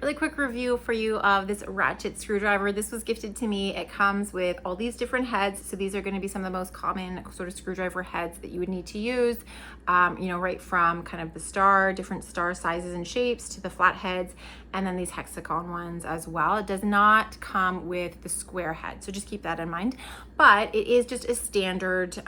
Really quick review for you of this ratchet screwdriver. This was gifted to me. It comes with all these different heads. So these are going to be some of the most common sort of screwdriver heads that you would need to use, right from kind of the different star sizes and shapes to the flat heads, and then these hexagon ones as well. It does not come with the square head, so just keep that in mind. But it is just a standard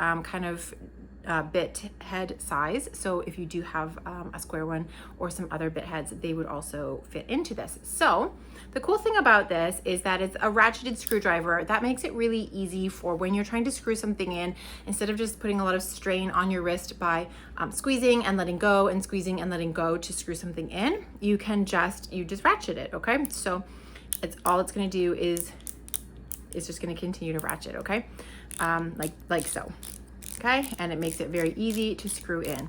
bit head size. So if you do have a square one or some other bit heads, they would also fit into this. So the cool thing about this is that it's a ratcheted screwdriver. That makes it really easy for when you're trying to screw something in, instead of just putting a lot of strain on your wrist by squeezing and letting go and squeezing and letting go to screw something in. You just ratchet it. Okay, so all it's going to do is just going to continue to ratchet. Okay, like so. Okay, and it makes it very easy to screw in.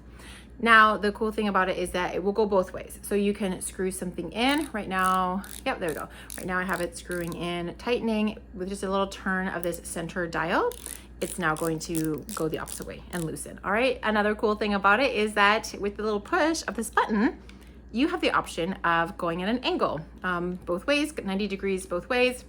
Now, the cool thing about it is that it will go both ways. So you can screw something in right now. Yep, there we go. Right now I have it screwing in, tightening with just a little turn of this center dial. It's now going to go the opposite way and loosen. All right, another cool thing about it is that with the little push of this button, you have the option of going at an angle both ways, 90 degrees both ways.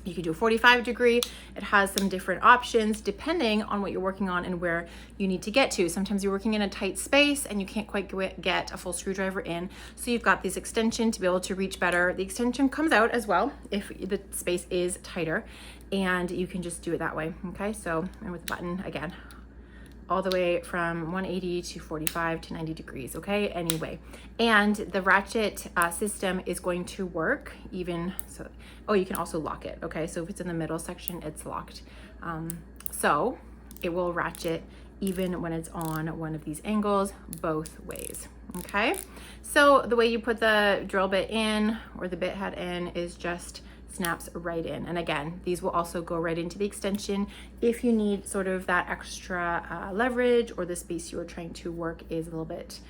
You can do a 45 degree. It has some different options depending on what you're working on and where you need to get to. Sometimes you're working in a tight space and you can't quite get a full screwdriver in. So you've got this extension to be able to reach better. The extension comes out as well if the space is tighter, and you can just do it that way. Okay, so, and with the button again, all the way from 180 to 45 to 90 degrees, okay, anyway. And the ratchet system is going to work even so. Oh, you can also lock it, okay? So if it's in the middle section, it's locked. So it will ratchet even when it's on one of these angles, both ways, okay? So the way you put the drill bit in or the bit head in is just snaps right in. And again, these will also go right into the extension. If you need sort of that extra leverage, or the space you are trying to work is a little bit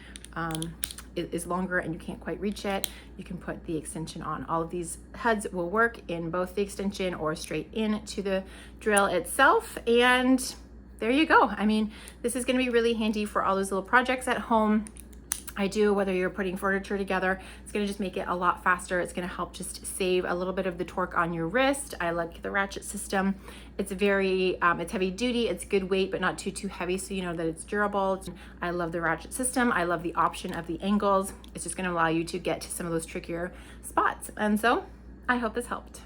is longer and you can't quite reach it, you can put the extension on. All of these heads will work in both the extension or straight into the drill itself. And there you go. I mean, this is going to be really handy for all those little projects at home. Whether you're putting furniture together, it's gonna just make it a lot faster. It's gonna help just save a little bit of the torque on your wrist. I like the ratchet system. It's it's heavy duty, it's good weight, but not too heavy, so you know that it's durable. I love the ratchet system. I love the option of the angles. It's just gonna allow you to get to some of those trickier spots. And so I hope this helped.